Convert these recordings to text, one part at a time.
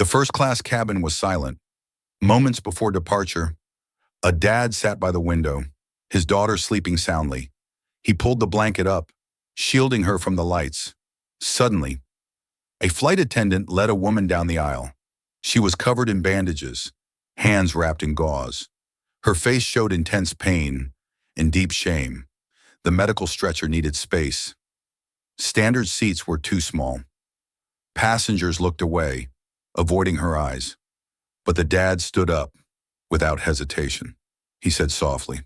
The first-class cabin was silent. Moments before departure, a dad sat by the window, his daughter sleeping soundly. He pulled the blanket up, shielding her from the lights. Suddenly, a flight attendant led a woman down the aisle. She was covered in bandages, hands wrapped in gauze. Her face showed intense pain and deep shame. The medical stretcher needed space. Standard seats were too small. Passengers looked away, avoiding her eyes. But the dad stood up, without hesitation. He said softly,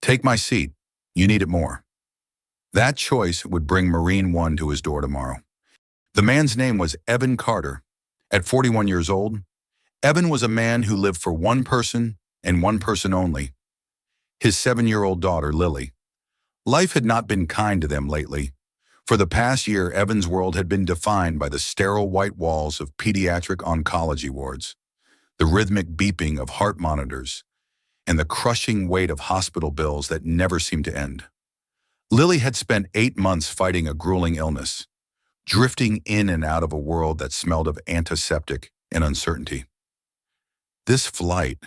"Take my seat. You need it more." That choice would bring Marine One to his door tomorrow. The man's name was Evan Carter. At 41 years old, Evan was a man who lived for one person and one person only, his 7-year-old daughter, Lily. Life had not been kind to them lately. For the past year, Evan's world had been defined by the sterile white walls of pediatric oncology wards, the rhythmic beeping of heart monitors, and the crushing weight of hospital bills that never seemed to end. Lily had spent 8 months fighting a grueling illness, drifting in and out of a world that smelled of antiseptic and uncertainty. This flight,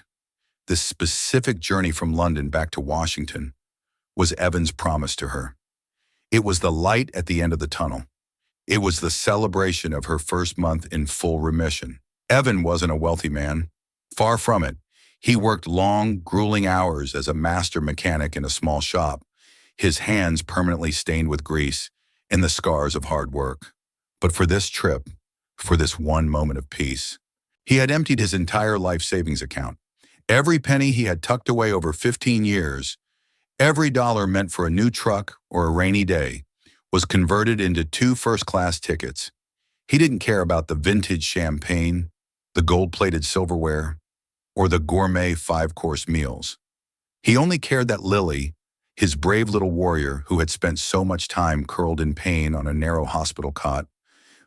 this specific journey from London back to Washington, was Evan's promise to her. It was the light at the end of the tunnel. It was the celebration of her first month in full remission. Evan wasn't a wealthy man. Far from it. He worked long, grueling hours as a master mechanic in a small shop, his hands permanently stained with grease and the scars of hard work. But for this trip, for this one moment of peace, he had emptied his entire life savings account. Every penny he had tucked away over 15 years, every dollar meant for a new truck or a rainy day, was converted into 2 first-class tickets. He didn't care about the vintage champagne, the gold-plated silverware, or the gourmet 5-course meals. He only cared that Lily, his brave little warrior who had spent so much time curled in pain on a narrow hospital cot,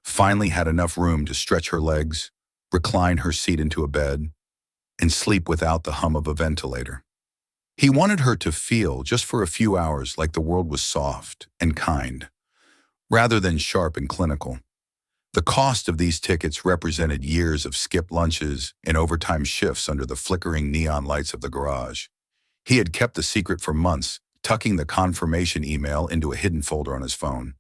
finally had enough room to stretch her legs, recline her seat into a bed, and sleep without the hum of a ventilator. He wanted her to feel, just for a few hours, like the world was soft and kind, rather than sharp and clinical. The cost of these tickets represented years of skipped lunches and overtime shifts under the flickering neon lights of the garage. He had kept the secret for months, tucking the confirmation email into a hidden folder on his phone.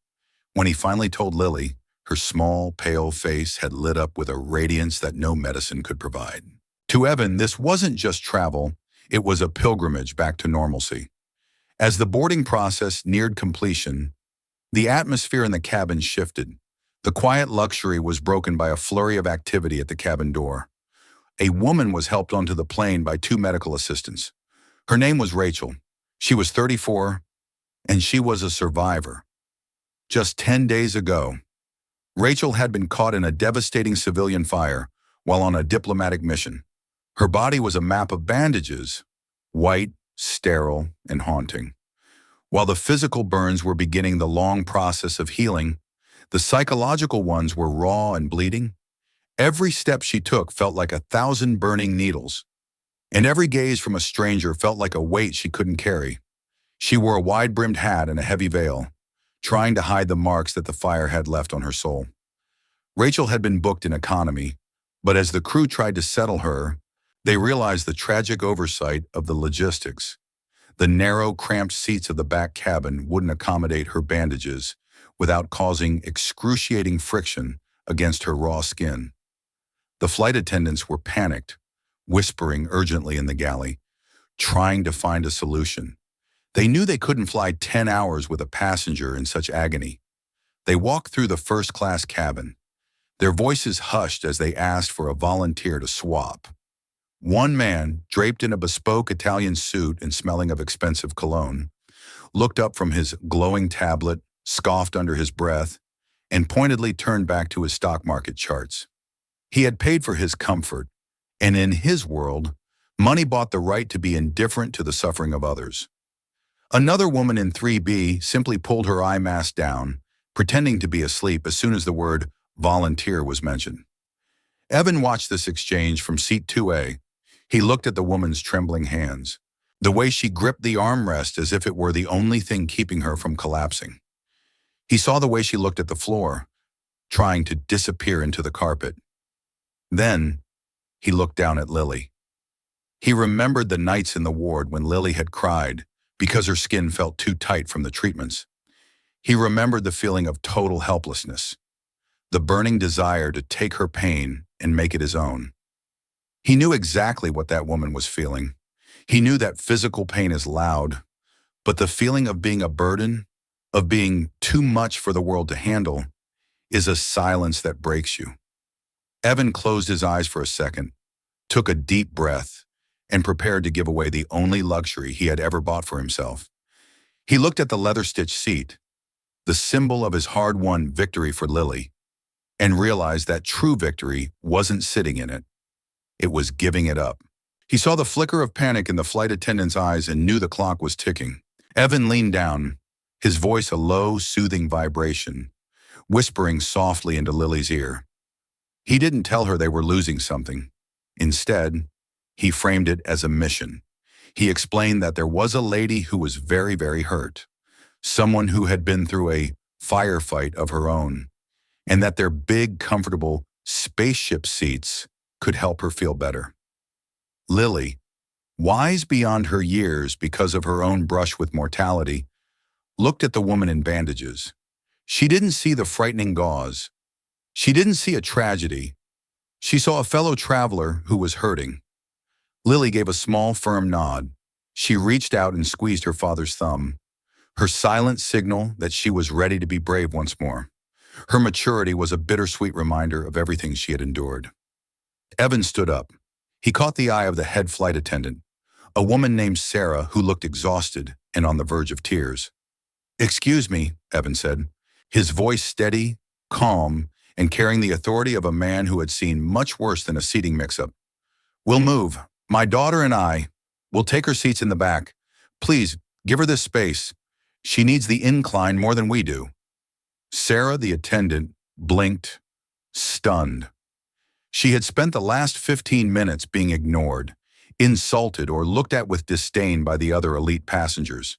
When he finally told Lily, her small, pale face had lit up with a radiance that no medicine could provide. To Evan, this wasn't just travel, it was a pilgrimage back to normalcy. As the boarding process neared completion, the atmosphere in the cabin shifted. The quiet luxury was broken by a flurry of activity at the cabin door. A woman was helped onto the plane by 2 medical assistants. Her name was Rachel. She was 34, and she was a survivor. Just 10 days ago, Rachel had been caught in a devastating civilian fire while on a diplomatic mission. Her body was a map of bandages, white, sterile, and haunting. While the physical burns were beginning the long process of healing, the psychological ones were raw and bleeding. Every step she took felt like 1,000 burning needles, and every gaze from a stranger felt like a weight she couldn't carry. She wore a wide-brimmed hat and a heavy veil, trying to hide the marks that the fire had left on her soul. Rachel had been booked in economy, but as the crew tried to settle her, they realized the tragic oversight of the logistics. The narrow, cramped seats of the back cabin wouldn't accommodate her bandages without causing excruciating friction against her raw skin. The flight attendants were panicked, whispering urgently in the galley, trying to find a solution. They knew they couldn't fly 10 hours with a passenger in such agony. They walked through the first-class cabin, their voices hushed as they asked for a volunteer to swap. One man, draped in a bespoke Italian suit and smelling of expensive cologne, looked up from his glowing tablet, scoffed under his breath, and pointedly turned back to his stock market charts. He had paid for his comfort, and in his world, money bought the right to be indifferent to the suffering of others. Another woman in 3B simply pulled her eye mask down, pretending to be asleep as soon as the word volunteer was mentioned. Evan watched this exchange from seat 2A. He looked at the woman's trembling hands, the way she gripped the armrest as if it were the only thing keeping her from collapsing. He saw the way she looked at the floor, trying to disappear into the carpet. Then, he looked down at Lily. He remembered the nights in the ward when Lily had cried because her skin felt too tight from the treatments. He remembered the feeling of total helplessness, the burning desire to take her pain and make it his own. He knew exactly what that woman was feeling. He knew that physical pain is loud, but the feeling of being a burden, of being too much for the world to handle, is a silence that breaks you. Evan closed his eyes for a second, took a deep breath, and prepared to give away the only luxury he had ever bought for himself. He looked at the leather-stitched seat, the symbol of his hard-won victory for Lily, and realized that true victory wasn't sitting in it. It was giving it up. He saw the flicker of panic in the flight attendant's eyes and knew the clock was ticking. Evan leaned down, his voice a low, soothing vibration, whispering softly into Lily's ear. He didn't tell her they were losing something. Instead, he framed it as a mission. He explained that there was a lady who was very, very hurt, someone who had been through a firefight of her own, and that their big, comfortable spaceship seats could help her feel better. Lily, wise beyond her years because of her own brush with mortality, looked at the woman in bandages. She didn't see the frightening gauze. She didn't see a tragedy. She saw a fellow traveler who was hurting. Lily gave a small, firm nod. She reached out and squeezed her father's thumb, her silent signal that she was ready to be brave once more. Her maturity was a bittersweet reminder of everything she had endured. Evan stood up. He caught the eye of the head flight attendant, a woman named Sarah who looked exhausted and on the verge of tears. "Excuse me," Evan said, his voice steady, calm, and carrying the authority of a man who had seen much worse than a seating mix-up. "We'll move. My daughter and I will take her seats in the back. Please, give her this space. She needs the incline more than we do." Sarah, the attendant, blinked, stunned. She had spent the last 15 minutes being ignored, insulted, or looked at with disdain by the other elite passengers.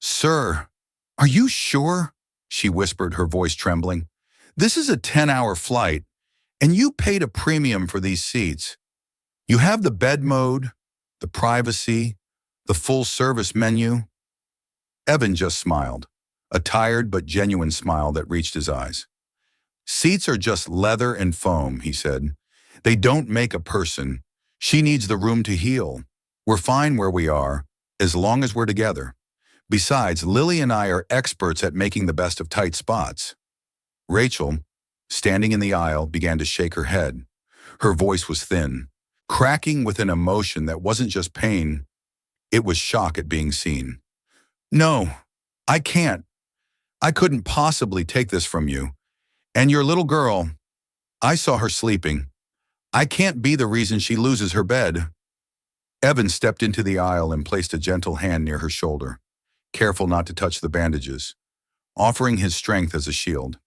"Sir, are you sure?" she whispered, her voice trembling. "This is a 10-hour flight, and you paid a premium for these seats. You have the bed mode, the privacy, the full-service menu." Evan just smiled, a tired but genuine smile that reached his eyes. "Seats are just leather and foam," he said. "They don't make a person. She needs the room to heal. We're fine where we are, as long as we're together. Besides, Lily and I are experts at making the best of tight spots." Rachel, standing in the aisle, began to shake her head. Her voice was thin, cracking with an emotion that wasn't just pain, it was shock at being seen. "No, I can't. I couldn't possibly take this from you. And your little girl, I saw her sleeping. I can't be the reason she loses her bed." Evan stepped into the aisle and placed a gentle hand near her shoulder, careful not to touch the bandages, offering his strength as a shield.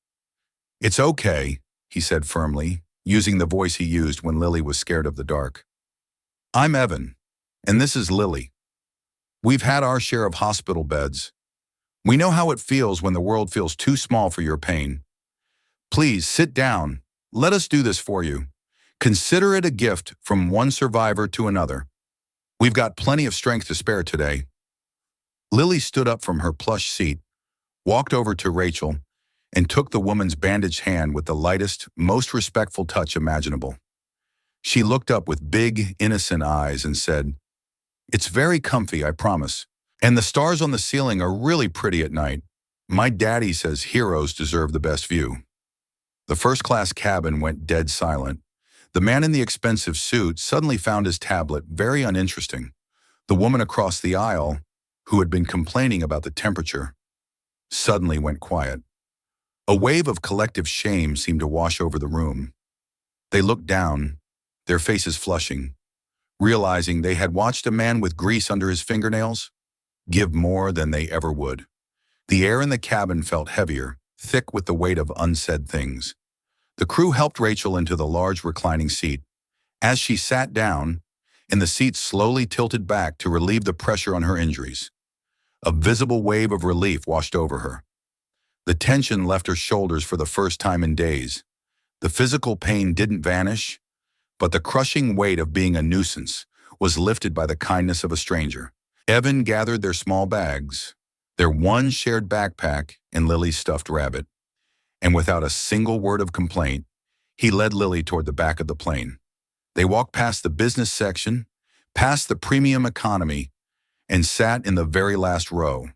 "It's okay," he said firmly, using the voice he used when Lily was scared of the dark. "I'm Evan, and this is Lily. We've had our share of hospital beds. We know how it feels when the world feels too small for your pain. Please sit down. Let us do this for you. Consider it a gift from one survivor to another. We've got plenty of strength to spare today." Lily stood up from her plush seat, walked over to Rachel, and took the woman's bandaged hand with the lightest, most respectful touch imaginable. She looked up with big, innocent eyes and said, "It's very comfy, I promise. And the stars on the ceiling are really pretty at night. My daddy says heroes deserve the best view." The first-class cabin went dead silent. The man in the expensive suit suddenly found his tablet very uninteresting. The woman across the aisle, who had been complaining about the temperature, suddenly went quiet. A wave of collective shame seemed to wash over the room. They looked down, their faces flushing, realizing they had watched a man with grease under his fingernails give more than they ever would. The air in the cabin felt heavier, thick with the weight of unsaid things. The crew helped Rachel into the large reclining seat. As she sat down, and the seat slowly tilted back to relieve the pressure on her injuries, a visible wave of relief washed over her. The tension left her shoulders for the first time in days. The physical pain didn't vanish, but the crushing weight of being a nuisance was lifted by the kindness of a stranger. Evan gathered their small bags, their one shared backpack, and Lily's stuffed rabbit, and without a single word of complaint, he led Lily toward the back of the plane. They walked past the business section, past the premium economy, and sat in the very last row,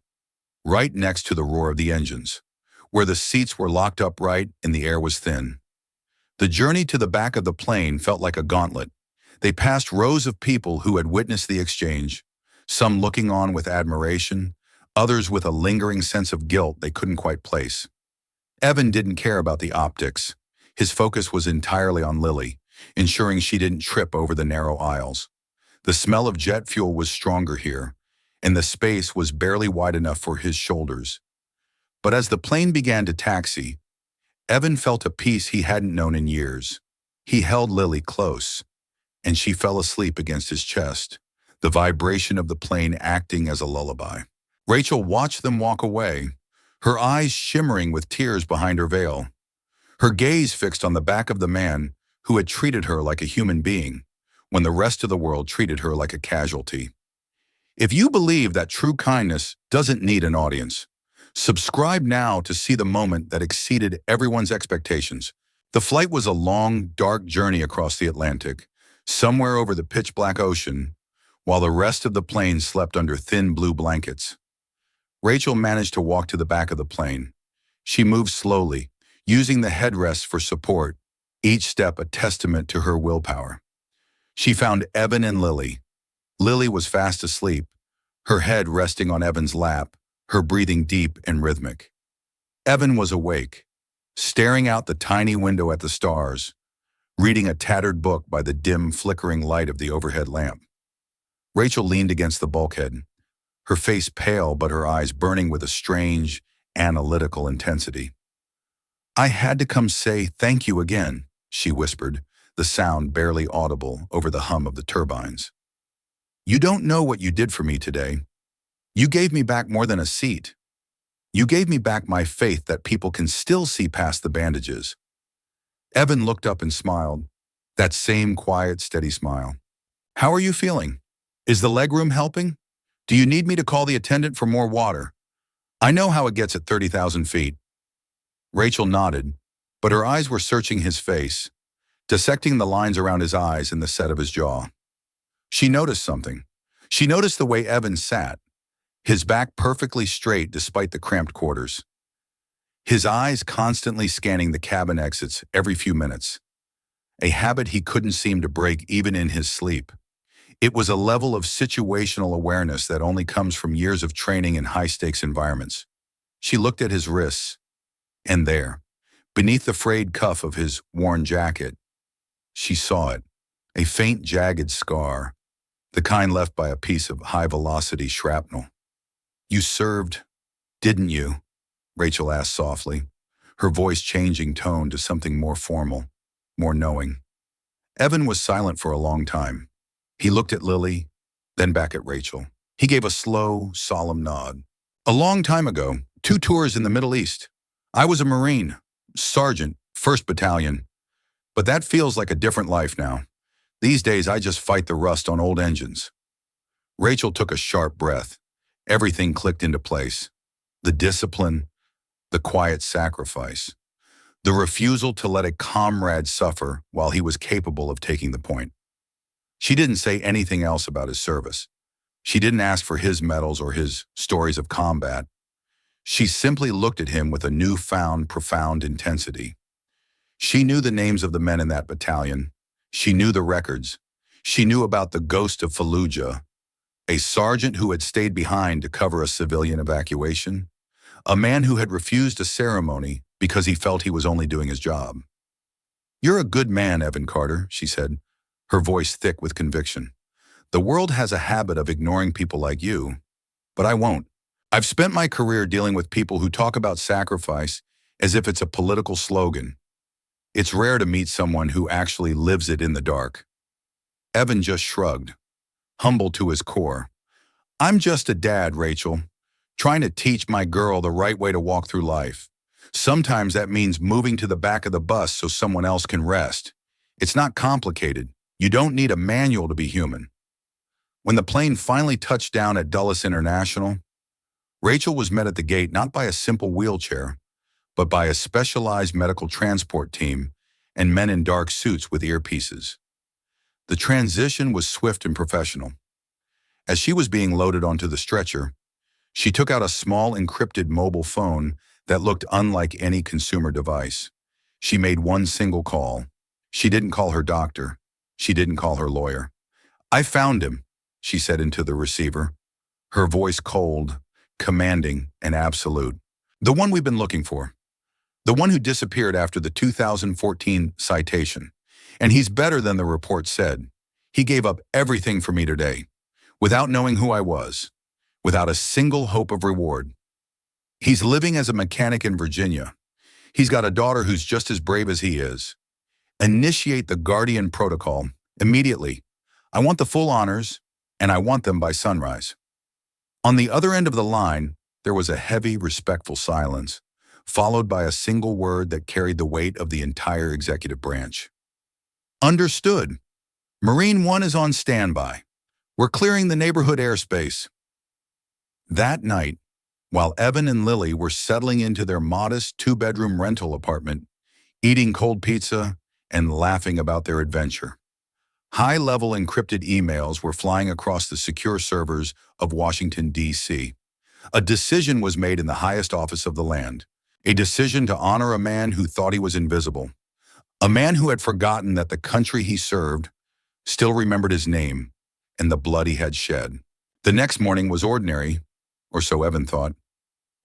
right next to the roar of the engines, where the seats were locked upright and the air was thin. The journey to the back of the plane felt like a gauntlet. They passed rows of people who had witnessed the exchange, some looking on with admiration, others with a lingering sense of guilt they couldn't quite place. Evan didn't care about the optics. His focus was entirely on Lily, ensuring she didn't trip over the narrow aisles. The smell of jet fuel was stronger here, and the space was barely wide enough for his shoulders. But as the plane began to taxi, Evan felt a peace he hadn't known in years. He held Lily close, and she fell asleep against his chest, the vibration of the plane acting as a lullaby. Rachel watched them walk away, her eyes shimmering with tears behind her veil, her gaze fixed on the back of the man who had treated her like a human being, when the rest of the world treated her like a casualty. If you believe that true kindness doesn't need an audience, subscribe now to see the moment that exceeded everyone's expectations. The flight was a long, dark journey across the Atlantic, somewhere over the pitch-black ocean, while the rest of the plane slept under thin blue blankets. Rachel managed to walk to the back of the plane. She moved slowly, using the headrests for support, each step a testament to her willpower. She found Evan and Lily. Lily was fast asleep, her head resting on Evan's lap, her breathing deep and rhythmic. Evan was awake, staring out the tiny window at the stars, reading a tattered book by the dim, flickering light of the overhead lamp. Rachel leaned against the bulkhead, her face pale but her eyes burning with a strange, analytical intensity. "I had to come say thank you again," she whispered, the sound barely audible over the hum of the turbines. "You don't know what you did for me today. You gave me back more than a seat. You gave me back my faith that people can still see past the bandages." Evan looked up and smiled, that same quiet, steady smile. "How are you feeling? Is the legroom helping? Do you need me to call the attendant for more water? I know how it gets at 30,000 feet. Rachel nodded, but her eyes were searching his face, dissecting the lines around his eyes and the set of his jaw. She noticed something. She noticed the way Evan sat, his back perfectly straight despite the cramped quarters. His eyes constantly scanning the cabin exits every few minutes, a habit he couldn't seem to break even in his sleep. It was a level of situational awareness that only comes from years of training in high-stakes environments. She looked at his wrists, and there, beneath the frayed cuff of his worn jacket, she saw it, a faint, jagged scar, the kind left by a piece of high-velocity shrapnel. "You served, didn't you?" Rachel asked softly, her voice changing tone to something more formal, more knowing. Evan was silent for a long time. He looked at Lily, then back at Rachel. He gave a slow, solemn nod. "A long time ago, 2 tours in the Middle East. I was a Marine, sergeant, 1st Battalion. But that feels like a different life now. These days, I just fight the rust on old engines." Rachel took a sharp breath. Everything clicked into place. The discipline, the quiet sacrifice, the refusal to let a comrade suffer while he was capable of taking the point. She didn't say anything else about his service. She didn't ask for his medals or his stories of combat. She simply looked at him with a newfound, profound intensity. She knew the names of the men in that battalion. She knew the records. She knew about the ghost of Fallujah, a sergeant who had stayed behind to cover a civilian evacuation, a man who had refused a ceremony because he felt he was only doing his job. "You're a good man, Evan Carter," she said, her voice thick with conviction. "The world has a habit of ignoring people like you, but I won't. I've spent my career dealing with people who talk about sacrifice as if it's a political slogan. It's rare to meet someone who actually lives it in the dark." Evan just shrugged, humble to his core. "I'm just a dad, Rachel, trying to teach my girl the right way to walk through life. Sometimes that means moving to the back of the bus so someone else can rest. It's not complicated, You don't need a manual to be human. When the plane finally touched down at Dulles International, Rachel was met at the gate not by a simple wheelchair, but by a specialized medical transport team and men in dark suits with earpieces. The transition was swift and professional. As she was being loaded onto the stretcher, she took out a small encrypted mobile phone that looked unlike any consumer device. She made one single call. She didn't call her doctor. She didn't call her lawyer. "I found him," she said into the receiver, her voice cold, commanding, and absolute. "The one we've been looking for. The one who disappeared after the 2014 citation. And he's better than the report said. He gave up everything for me today, without knowing who I was, without a single hope of reward. He's living as a mechanic in Virginia. He's got a daughter who's just as brave as he is. Initiate the Guardian protocol immediately. I want the full honors, and I want them by sunrise." On the other end of the line, there was a heavy, respectful silence, followed by a single word that carried the weight of the entire executive branch. "Understood. Marine One is on standby. We're clearing the neighborhood airspace." That night, while Evan and Lily were settling into their modest two-bedroom rental apartment, eating cold pizza and laughing about their adventure, high-level encrypted emails were flying across the secure servers of Washington, D.C. A decision was made in the highest office of the land, a decision to honor a man who thought he was invisible, a man who had forgotten that the country he served still remembered his name and the blood he had shed. The next morning was ordinary, or so Evan thought.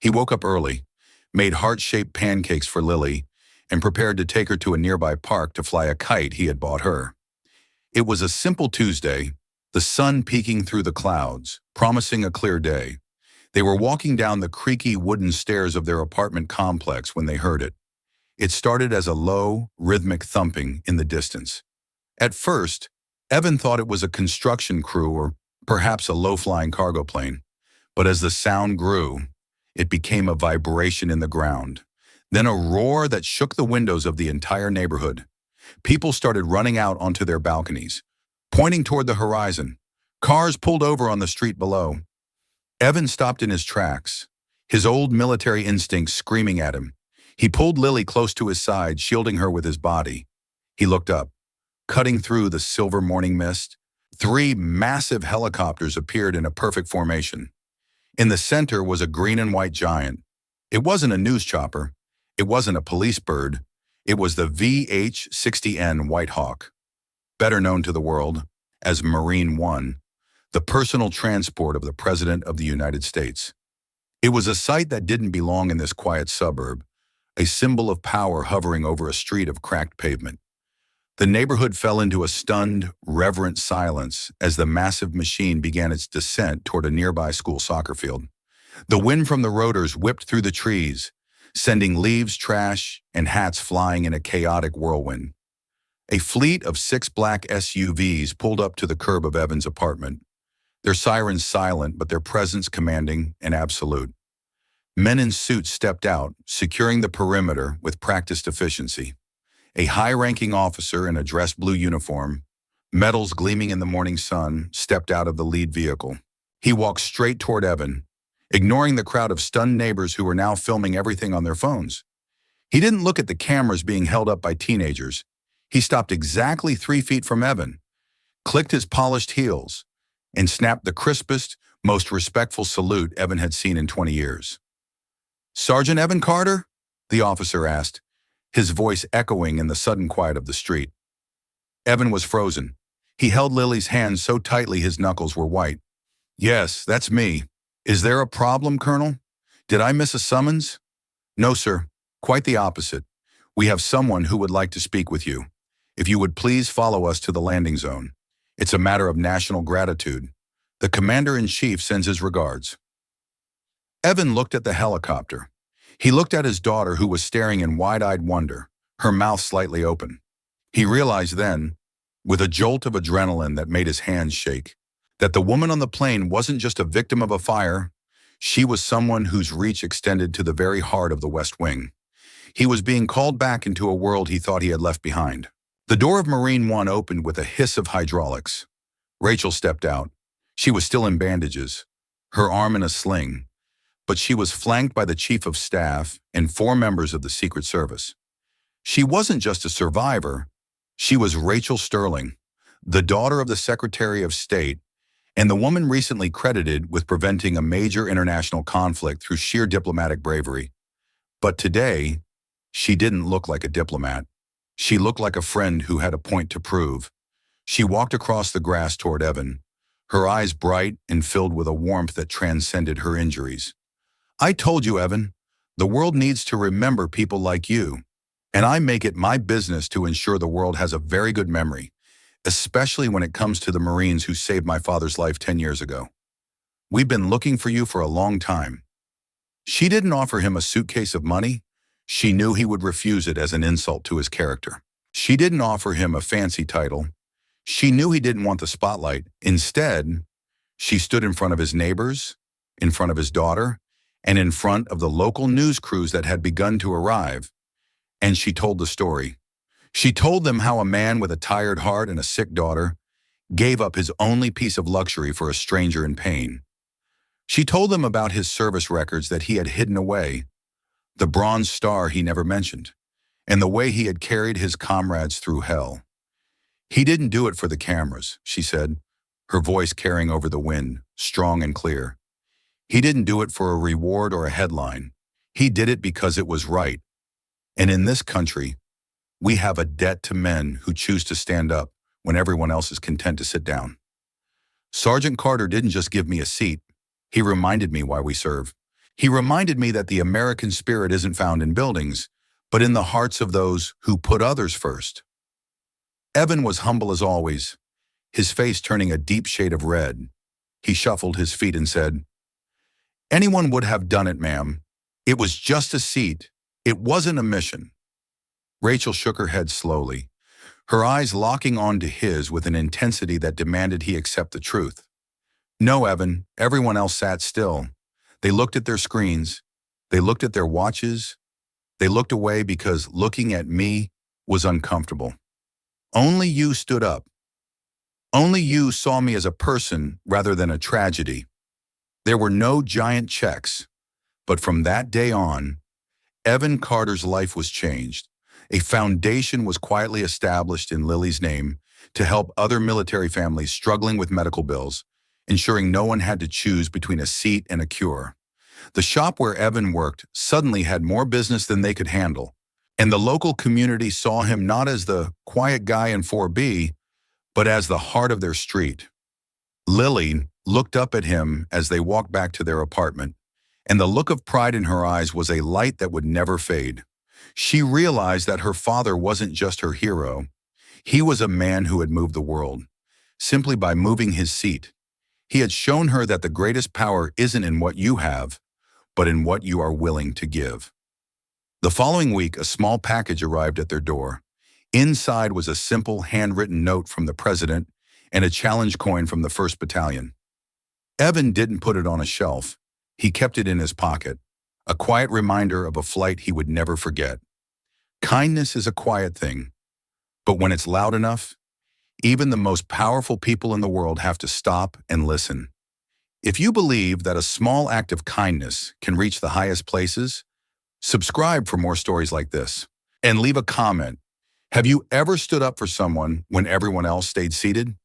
He woke up early, made heart-shaped pancakes for Lily, and prepared to take her to a nearby park to fly a kite he had bought her. It was a simple Tuesday, the sun peeking through the clouds, promising a clear day. They were walking down the creaky wooden stairs of their apartment complex when they heard it. It started as a low, rhythmic thumping in the distance. At first, Evan thought it was a construction crew or perhaps a low-flying cargo plane. But as the sound grew, it became a vibration in the ground, then a roar that shook the windows of the entire neighborhood. People started running out onto their balconies, pointing toward the horizon. Cars pulled over on the street below. Evan stopped in his tracks, his old military instincts screaming at him. He pulled Lily close to his side, shielding her with his body. He looked up. Cutting through the silver morning mist, 3 massive helicopters appeared in a perfect formation. In the center was a green and white giant. It wasn't a news chopper. It wasn't a police bird. It was the VH-60N White Hawk, better known to the world as Marine One, the personal transport of the President of the United States. It was a sight that didn't belong in this quiet suburb, a symbol of power hovering over a street of cracked pavement. The neighborhood fell into a stunned, reverent silence as the massive machine began its descent toward a nearby school soccer field. The wind from the rotors whipped through the trees, sending leaves, trash, and hats flying in a chaotic whirlwind. A fleet of 6 black SUVs pulled up to the curb of Evan's apartment, their sirens silent but their presence commanding and absolute. Men in suits stepped out, securing the perimeter with practiced efficiency. A high-ranking officer in a dress blue uniform, medals gleaming in the morning sun, stepped out of the lead vehicle. He walked straight toward Evan, ignoring the crowd of stunned neighbors who were now filming everything on their phones. He didn't look at the cameras being held up by teenagers. He stopped exactly 3 feet from Evan, clicked his polished heels, and snapped the crispest, most respectful salute Evan had seen in 20 years. "Sergeant Evan Carter?" the officer asked, his voice echoing in the sudden quiet of the street. Evan was frozen. He held Lily's hand so tightly his knuckles were white. "Yes, that's me. Is there a problem, Colonel? Did I miss a summons?" "No, sir. Quite the opposite. We have someone who would like to speak with you. If you would please follow us to the landing zone. It's a matter of national gratitude. The Commander-in-Chief sends his regards." Evan looked at the helicopter. He looked at his daughter who was staring in wide-eyed wonder, her mouth slightly open. He realized then, with a jolt of adrenaline that made his hands shake, that the woman on the plane wasn't just a victim of a fire, she was someone whose reach extended to the very heart of the West Wing. He was being called back into a world he thought he had left behind. The door of Marine One opened with a hiss of hydraulics. Rachel stepped out. She was still in bandages, her arm in a sling, but she was flanked by the chief of staff and 4 members of the Secret Service. She wasn't just a survivor, she was Rachel Sterling, the daughter of the Secretary of State and the woman recently credited with preventing a major international conflict through sheer diplomatic bravery. But today, she didn't look like a diplomat. She looked like a friend who had a point to prove. She walked across the grass toward Evan, her eyes bright and filled with a warmth that transcended her injuries. "I told you, Evan, the world needs to remember people like you, and I make it my business to ensure the world has a very good memory, especially when it comes to the Marines who saved my father's life 10 years ago. We've been looking for you for a long time." She didn't offer him a suitcase of money. She knew he would refuse it as an insult to his character. She didn't offer him a fancy title. She knew he didn't want the spotlight. Instead, she stood in front of his neighbors, in front of his daughter, and in front of the local news crews that had begun to arrive, and she told the story. She told them how a man with a tired heart and a sick daughter gave up his only piece of luxury for a stranger in pain. She told them about his service records that he had hidden away, the Bronze Star he never mentioned, and the way he had carried his comrades through hell. "He didn't do it for the cameras," she said, her voice carrying over the wind, strong and clear. "He didn't do it for a reward or a headline. He did it because it was right. And in this country, we have a debt to men who choose to stand up when everyone else is content to sit down. Sergeant Carter didn't just give me a seat. He reminded me why we serve. He reminded me that the American spirit isn't found in buildings, but in the hearts of those who put others first." Evan was humble as always, his face turning a deep shade of red. He shuffled his feet and said, "Anyone would have done it, ma'am. It was just a seat. It wasn't a mission." Rachel shook her head slowly, her eyes locking onto his with an intensity that demanded he accept the truth. "No, Evan." Everyone else sat still. They looked at their screens. They looked at their watches. They looked away because looking at me was uncomfortable. "Only you stood up. Only you saw me as a person rather than a tragedy. There were no giant checks, but from that day on, Evan Carter's life was changed. A foundation was quietly established in Lily's name to help other military families struggling with medical bills, ensuring no one had to choose between a seat and a cure. The shop where Evan worked suddenly had more business than they could handle, and the local community saw him not as the quiet guy in 4B, but as the heart of their street. Lily looked up at him as they walked back to their apartment, and the look of pride in her eyes was a light that would never fade. She realized that her father wasn't just her hero. He was a man who had moved the world, simply by moving his seat. He had shown her that the greatest power isn't in what you have, but in what you are willing to give. The following week, a small package arrived at their door. Inside was a simple handwritten note from the president and a challenge coin from the 1st Battalion. Evan didn't put it on a shelf. He kept it in his pocket, a quiet reminder of a flight he would never forget. Kindness is a quiet thing, but when it's loud enough, even the most powerful people in the world have to stop and listen. If you believe that a small act of kindness can reach the highest places, subscribe for more stories like this, and leave a comment. Have you ever stood up for someone when everyone else stayed seated?